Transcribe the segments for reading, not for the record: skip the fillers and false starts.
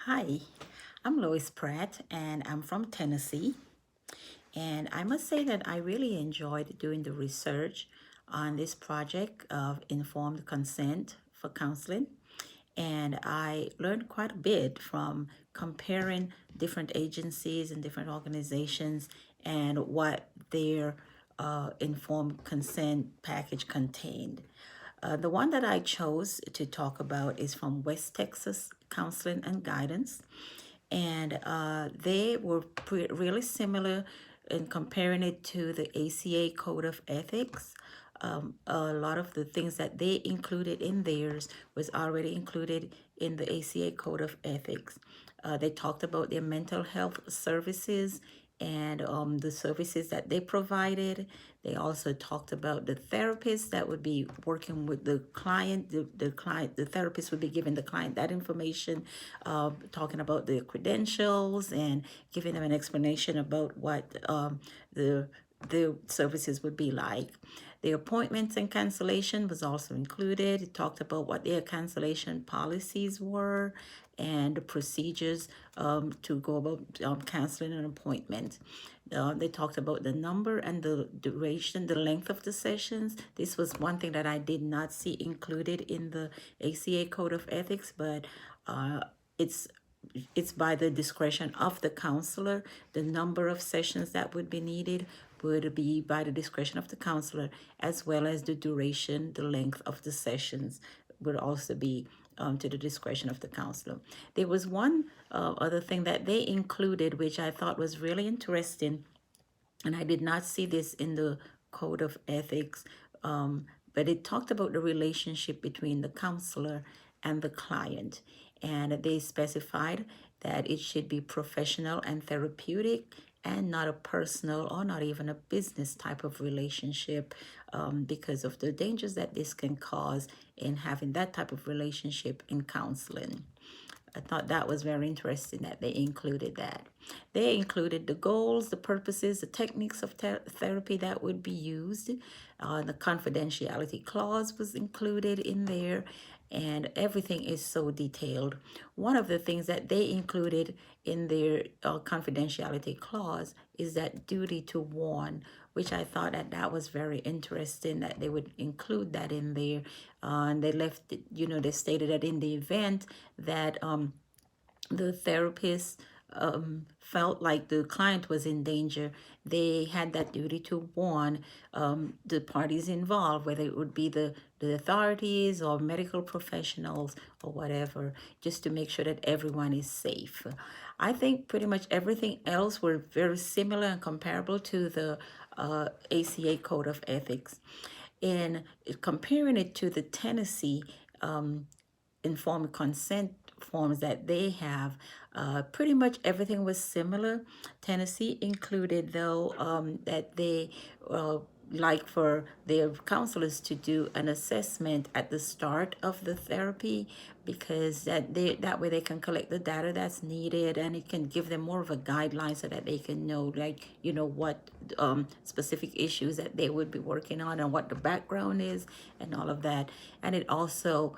Hi, I'm Lois Pratt and I'm from Tennessee. And I must say that I really enjoyed doing the research on this project of informed consent for counseling. And I learned quite a bit from comparing different agencies and different organizations and what their informed consent package contained. The one that I chose to talk about is from West Texas Counseling and Guidance. And they were really similar in comparing it to the ACA Code of Ethics. A lot of the things that they included in theirs was already included in the ACA Code of Ethics. They talked about their mental health services and the services that they provided. They also talked about the therapist that would be working with the client. The therapist would be giving the client that information, talking about the credentials and giving them an explanation about what the services would be like. The appointments and cancellation was also included. It talked about what their cancellation policies were and the procedures to go about canceling an appointment. They talked about the number and the duration, the length of the sessions. This was one thing that I did not see included in the ACA Code of Ethics, but it's it's by the discretion of the counselor. The number of sessions that would be needed would be by the discretion of the counselor, as well as the duration, the length of the sessions would also be to the discretion of the counselor. There was one other thing that they included, which I thought was really interesting, and I did not see this in the Code of Ethics, but it talked about the relationship between the counselor and the client. And they specified that it should be professional and therapeutic and not a personal or not even a business type of relationship, because of the dangers that this can cause in having that type of relationship in counseling. I thought that was very interesting that they included that. They included the goals, the purposes, the techniques of therapy that would be used. The confidentiality clause was included in there, and everything is so detailed. One of the things that they included in their confidentiality clause is that duty to warn, which I thought that was very interesting that they would include that in there. And they left, they stated that in the event that the therapist felt like the client was in danger, they had that duty to warn the parties involved, whether it would be the authorities or medical professionals or whatever, just to make sure that everyone is safe. I think pretty much everything else were very similar and comparable to the ACA Code of Ethics. In comparing it to the Tennessee informed consent forms that they have, pretty much everything was similar. Tennessee included, though, that they like for their counselors to do an assessment at the start of the therapy, because that way they can collect the data that's needed, and it can give them more of a guideline so that they can know, like, what specific issues that they would be working on and what the background is and all of that. And it also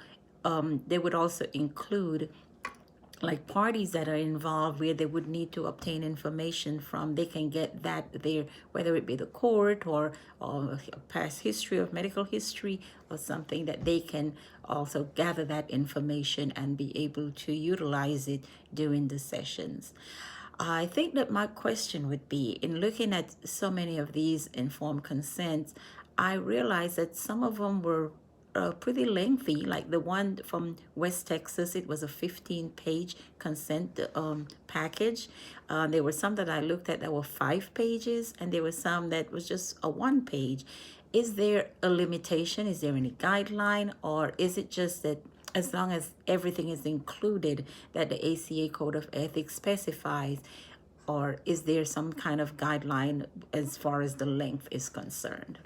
they would also include like parties that are involved where they would need to obtain information from. They can get that there, whether it be the court or past history of medical history or something, that they can also gather that information and be able to utilize it during the sessions. I think that my question would be, in looking at so many of these informed consents, I realized that some of them were pretty lengthy. Like the one from West Texas, it was a 15-page consent package. There were some that I looked at that were 5 pages, and there were some that was just a 1 page. Is there a limitation? Is there any guideline, or is it just that as long as everything is included that the ACA Code of Ethics specifies, or is there some kind of guideline as far as the length is concerned?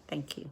Thank you.